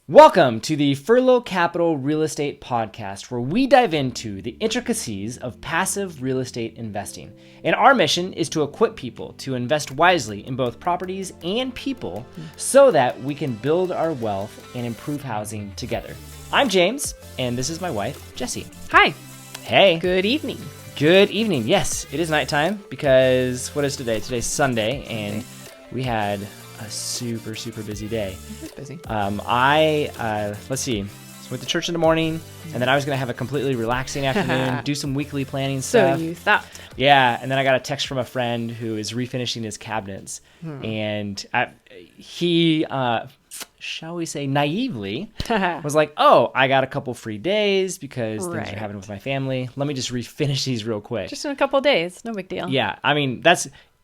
Welcome to the Furlo Capital Real Estate Podcast, where we dive into the intricacies of passive real estate investing. And our mission is to equip people to invest wisely in both properties and people so that we can build our wealth and improve housing together. I'm James, and this is my wife, Jessi. Hi. Hey. Good evening. Good evening. Yes, it is nighttime because what is today? Today's Sunday, and we had a super busy day. It's busy. Let's see. So went to church in the morning, and then I was going to have a completely relaxing afternoon, do some weekly planning stuff. So you thought. Yeah, and then I got a text from a friend who is refinishing his cabinets, and he, shall we say, naively was like, oh, I got a couple free days because things are happening with my family. Let me just refinish these real quick. Just in a couple of days. No big deal. Yeah, I mean,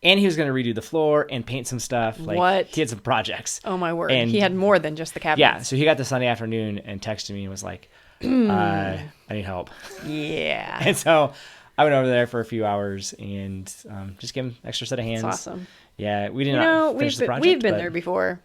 and he was going to redo the floor and paint some stuff. What? He had some projects. Oh, my word. And he had more than just the cabinets. Yeah, so he got the Sunday afternoon and texted me and was like, I need help. Yeah. And so I went over there for a few hours and just gave him an extra set of hands. That's awesome. Yeah, we did not finish the project. We've been there before.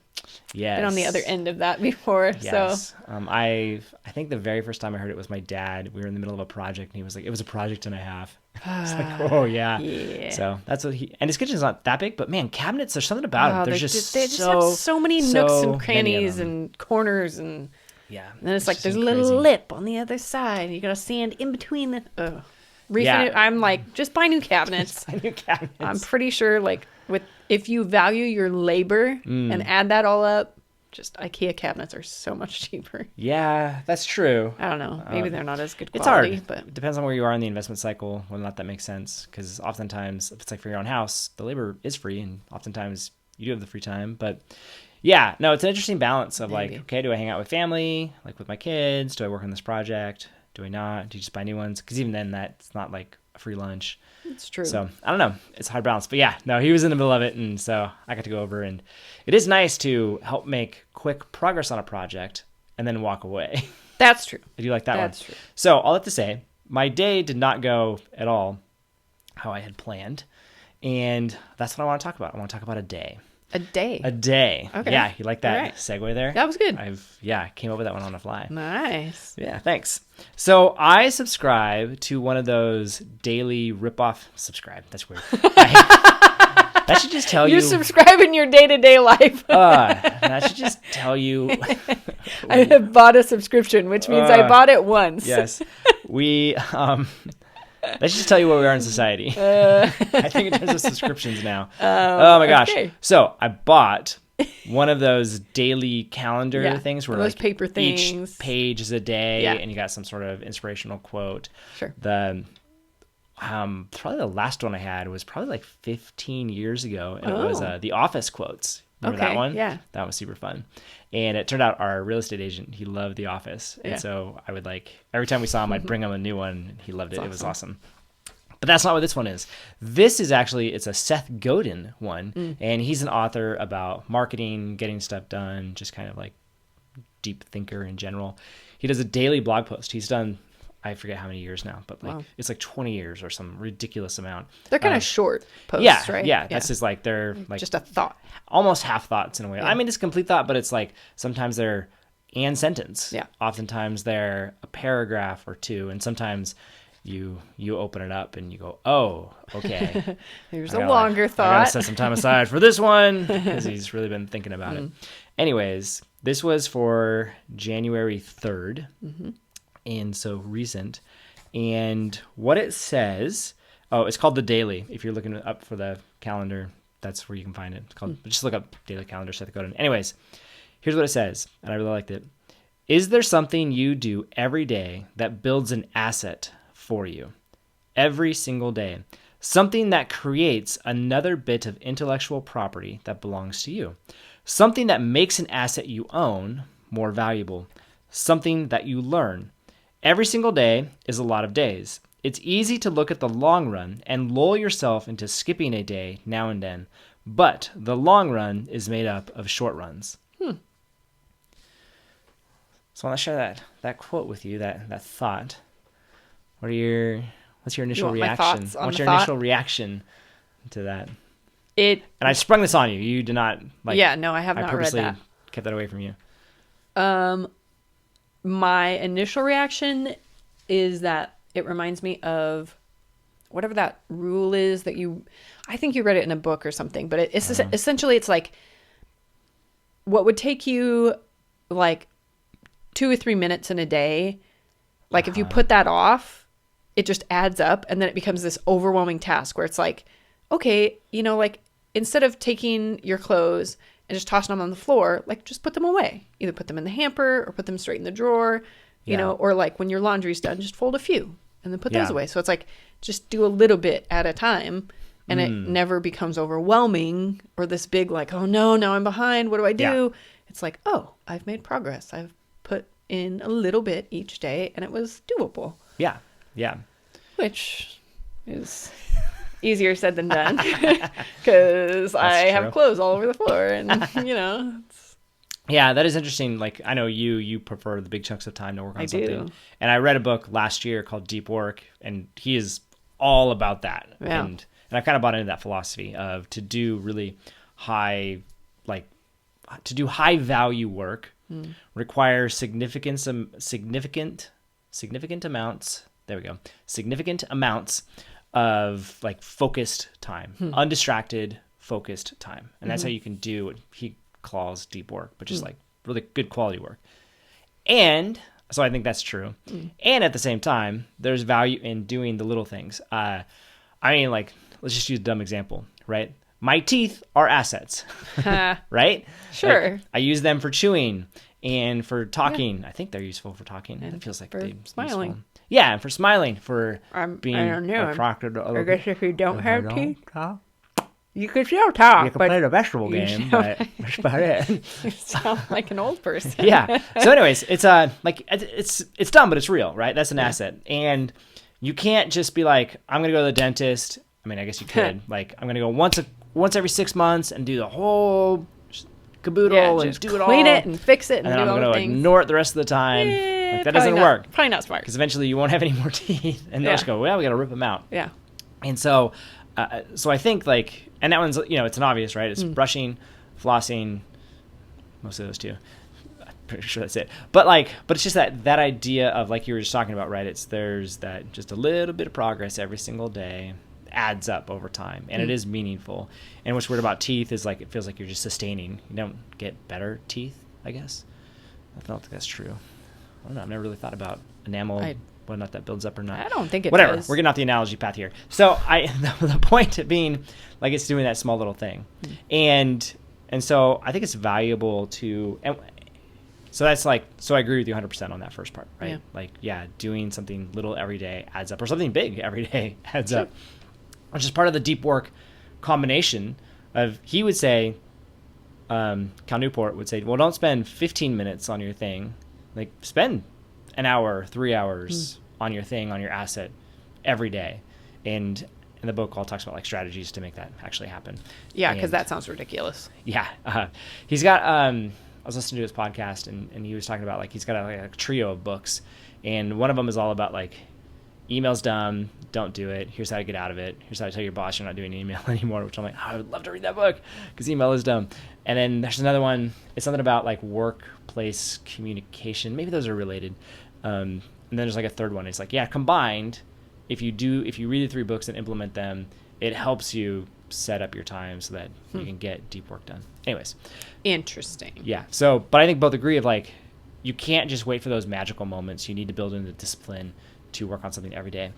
Yes. Been on the other end of that before. Yes. So. I think the very first time I heard it was my dad. We were in the middle of a project and he was like, it was a project and a half. I was like, oh, yeah. Yeah. So that's what and his kitchen's not that big, but man, cabinets, there's something about them. They just have so many nooks and crannies and corners and then it's like there's a little lip on the other side. You got to sand in between the I'm like, just buy new cabinets. Buy new cabinets. I'm pretty sure if you value your labor and add that all up, just IKEA cabinets are so much cheaper. Yeah, that's true. I don't know. Maybe they're not as good quality. It's hard. But it depends on where you are in the investment cycle, whether or not that makes sense. Because oftentimes, if it's like for your own house, the labor is free, and oftentimes you do have the free time. But yeah, no, it's an interesting balance of like, okay, do I hang out with family, like with my kids? Do I work on this project? Do I not? Do you just buy new ones? Because even then, that's not like a free lunch. It's true. So I don't know. It's a hard balance. But yeah, no, he was in the middle of it. And so I got to go over, and it is nice to help make quick progress on a project and then walk away. That's true. I do like that one. That's true. So all that to say, my day did not go at all how I had planned. And that's what I want to talk about. I want to talk about a day. A day? A day. Okay. Yeah, you like that segue there? That was good. Came up with that one on the fly. Nice. Yeah, thanks. So I subscribe to one of those daily rip-off That's weird. That should just tell you. You subscribe in your day-to-day life. That should just tell you. I have bought a subscription, which means I bought it once. Yes. That should just tell you where we are in society. I think in terms of subscriptions now. Oh my gosh. Okay. So I bought one of those daily calendar things where those like paper things. Each page is a day and you got some sort of inspirational quote. Sure. Probably the last one I had was probably like 15 years ago. And it was the Office quotes. Remember that one? Yeah. That was super fun. And it turned out our real estate agent, he loved The Office. And so I would every time we saw him, I'd bring him a new one. He loved it. It was awesome. But that's not what this one is. This is it's a Seth Godin one. And he's an author about marketing, getting stuff done, just kind of like deep thinker in general. He does a daily blog post. He's done, I forget how many years now, but it's like 20 years or some ridiculous amount. They're kind of short posts, right? Yeah, that's just they're like just a thought. Almost half thoughts in a way. Yeah. I mean, it's complete thought, but it's like sometimes they're and sentence. Yeah. Oftentimes they're a paragraph or two, and sometimes you open it up and you go, oh, okay. There's a longer thought. I gotta set some time aside for this one because he's really been thinking about it. Anyways, this was for January 3rd. And so recent. And what it says, it's called The Daily. If you're looking up for the calendar, that's where you can find it. It's called, just look up Daily Calendar, Seth Godin. Anyways, here's what it says, and I really liked it. Is there something you do every day that builds an asset for you? Every single day. Something that creates another bit of intellectual property that belongs to you. Something that makes an asset you own more valuable. Something that you learn. Every single day is a lot of days. It's easy to look at the long run and lull yourself into skipping a day now and then, but the long run is made up of short runs. So I want to share that quote with you, that thought. What's your initial reaction? What's your initial reaction to that? And I sprung this on you. You did not Yeah, no, I have not read that. I purposely kept that away from you. My initial reaction is that it reminds me of whatever that rule is that I think you read it in a book or something, but it's essentially, it's like what would take you like 2 or 3 minutes in a day. Like if you put that off, it just adds up, and then it becomes this overwhelming task where it's like, okay, like instead of taking your clothes and just tossing them on the floor, like just put them away. Either put them in the hamper or put them straight in the drawer, or like when your laundry's done, just fold a few and then put those away. So it's like, just do a little bit at a time, and it never becomes overwhelming or this big like, oh no, now I'm behind. What do I do? Yeah. It's like, oh, I've made progress. I've put in a little bit each day, and it was doable. Yeah. Yeah. Which is easier said than done, because I have clothes all over the floor, and it's... Yeah, that is interesting. Like, I know you prefer the big chunks of time to work on something. And I read a book last year called Deep Work, and he is all about that. Yeah. And I kind of bought into that philosophy of to do really high value work requires significant amounts. There we go. Significant amounts of like focused time, undistracted, focused time. And that's how you can do what he calls deep work, but just like really good quality work. And so I think that's true. And at the same time, there's value in doing the little things. I mean, like, let's just use a dumb example, right? My teeth are assets, right? Sure. Like, I use them for chewing and for talking. Yeah. I think they're useful for talking. And it feels like they're smiling. Useful. Yeah, and for smiling, for being I don't know. a crocodile. I guess if you don't have teeth, you could still talk. You can play the vegetable game, but that's about it. You sound like an old person. Yeah. So anyways, it's it's dumb, but it's real, right? That's an asset. And you can't just be like, I'm going to go to the dentist. I mean, I guess you could. Like, I'm going to go once every 6 months and do the whole caboodle and do it all. Clean it and fix it and then do I'm all the going to ignore it the rest of the time. Like, that doesn't work. Probably not smart. Because eventually you won't have any more teeth. And they'll just go, well, we got to rip them out. Yeah. And so I think, like, and that one's, it's an obvious, right? It's brushing, flossing, most of those two. I'm pretty sure that's it. But it's just that idea of, like you were just talking about, right? There's that just a little bit of progress every single day adds up over time, and it is meaningful. And what's weird about teeth is, like, it feels like you're just sustaining. You don't get better teeth, I guess. I don't think that's true. I don't know. I've never really thought about enamel, whether or not that builds up or not. I don't think it Whatever. does. We're getting off the analogy path here. So the point being, like, it's doing that small little thing. And so I think it's valuable to, and so that's like, so I agree with you 100% on that first part, right? Yeah. Like, yeah, doing something little every day adds up, or something big every day adds up, which is part of the deep work combination of, he would say, Cal Newport would say, well, don't spend 15 minutes on your thing. Like, spend an hour, 3 hours on your thing, on your asset every day. And in the book, all talks about, like, strategies to make that actually happen. Yeah, because that sounds ridiculous. Yeah. He's got, I was listening to his podcast, and he was talking about, like, he's got a trio of books. And one of them is all about, like, email's dumb, don't do it. Here's how to get out of it. Here's how to tell your boss you're not doing email anymore, which I'm like, I would love to read that book because email is dumb. And then there's another one. It's something about, like, workplace communication. Maybe those are related. And then there's, like, a third one. It's like, yeah, combined, if you read the 3 books and implement them, it helps you set up your time so that you can get deep work done. Anyways. Interesting. Yeah. So, but I think both agree of, like, you can't just wait for those magical moments. You need to build in the discipline to work on something every day.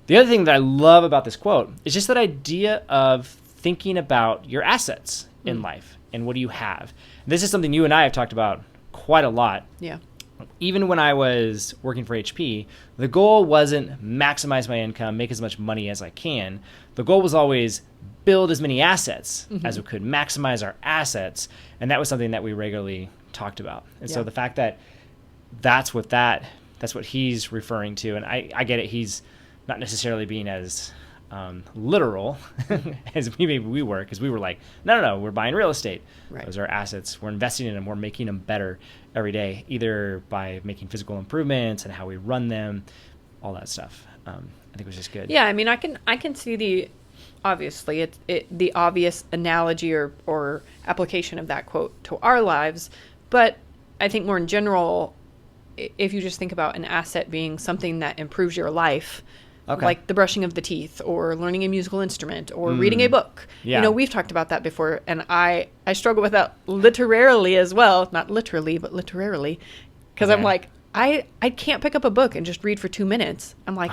The other thing that I love about this quote is just that idea of thinking about your assets in life and what do you have. This is something you and I have talked about quite a lot. Yeah. Even when I was working for HP, the goal wasn't maximize my income, make as much money as I can. The goal was always build as many assets as we could, maximize our assets. And that was something that we regularly talked about. And so the fact that that's what he's referring to. And I get it. He's not necessarily being as literal as maybe we were, because we were like, no, we're buying real estate. Right. Those are assets. We're investing in them. We're making them better every day, either by making physical improvements and how we run them, all that stuff. I think it was just good. Yeah, I mean, I can see the obvious analogy or application of that quote to our lives, but I think more in general, if you just think about an asset being something that improves your life, like the brushing of the teeth or learning a musical instrument or reading a book. Yeah. You know, we've talked about that before, and I struggle with that literarily as well. Not literally, but literarily. Because I'm like, I can't pick up a book and just read for 2 minutes. I'm like,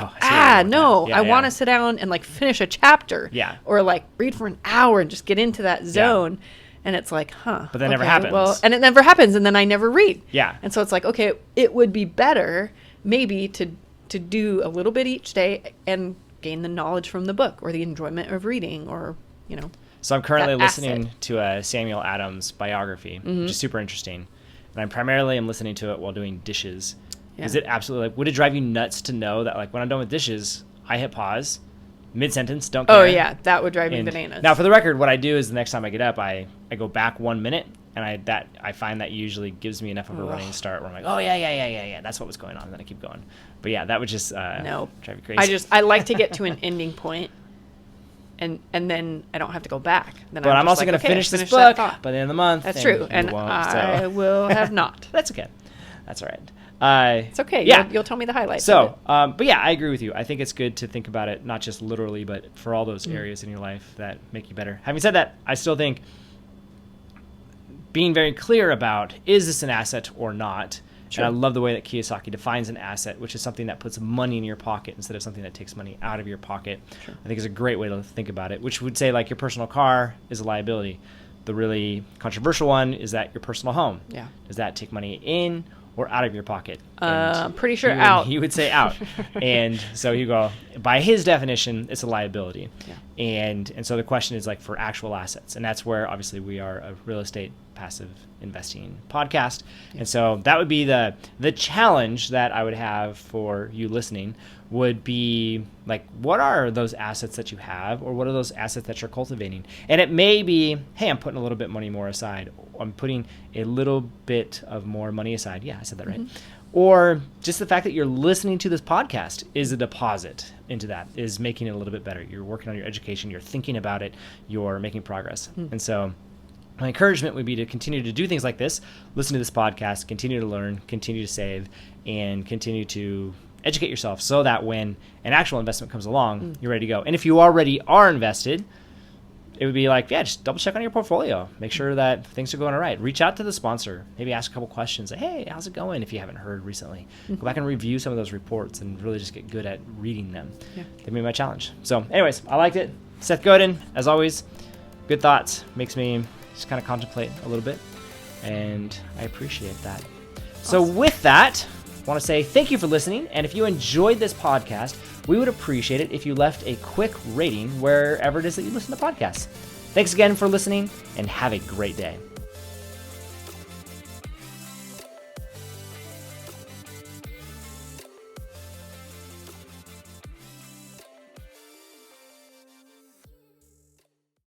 no, I want to sit down and like finish a chapter. Yeah. Or like read for an hour and just get into that zone. Yeah. And it's like, But that never happens. Well, and it never happens, and then I never read. Yeah. And so it's like, okay, it would be better maybe to do a little bit each day and gain the knowledge from the book or the enjoyment of reading, or, you know. So I'm currently listening to a Samuel Adams biography, which is super interesting. And I primarily am listening to it while doing dishes. Yeah. Is it absolutely, like, would it drive you nuts to know that, like, when I'm done with dishes, I hit pause, mid-sentence, don't care. Oh, yeah, that would drive me bananas. Now, for the record, what I do is the next time I get up, I go back 1 minute, and I find that usually gives me enough of a running start where I'm like, oh, yeah, that's what was going on, and then I keep going. But yeah, that would just drive you crazy. I like to get to an ending point, and then I don't have to go back. Then I'm also going to finish this book by the end of the month. That's true, and I will have not. That's okay. That's all right. It's okay. Yeah. You'll tell me the highlights. So, but yeah, I agree with you. I think it's good to think about it, not just literally, but for all those areas in your life that make you better. Having said that, I still think being very clear about, is this an asset or not? Sure. And I love the way that Kiyosaki defines an asset, which is something that puts money in your pocket instead of something that takes money out of your pocket. Sure. I think is a great way to think about it, which would say like your personal car is a liability. The really controversial one is that your personal home. Yeah. Does that take money in or out of your pocket? Pretty sure out. He would say out. And so you go, by his definition, it's a liability. Yeah. And so the question is like for actual assets. And that's where obviously we are a real estate passive investing podcast. Yeah. And so that would be the challenge that I would have for you listening would be like, what are those assets that you have, or what are those assets that you're cultivating? And it may be, hey, I'm putting a little bit money more aside. I'm putting a little bit of more money aside. Yeah, I said that right. Or just the fact that you're listening to this podcast is a deposit into that, is making it a little bit better. You're working on your education. You're thinking about it. You're making progress. And so my encouragement would be to continue to do things like this, listen to this podcast, continue to learn, continue to save, and continue to educate yourself so that when an actual investment comes along, you're ready to go. And if you already are invested, it would be like, yeah, just double check on your portfolio. Make sure that things are going all right. Reach out to the sponsor. Maybe ask a couple questions. Like, hey, how's it going if you haven't heard recently? Go back and review some of those reports and really just get good at reading them. Yeah. That'd be my challenge. So anyways, I liked it. Seth Godin, as always, good thoughts. Makes me just kind of contemplate a little bit. And I appreciate that. Awesome. So with that, I want to say thank you for listening. And if you enjoyed this podcast, we would appreciate it if you left a quick rating wherever it is that you listen to podcasts. Thanks again for listening, and have a great day.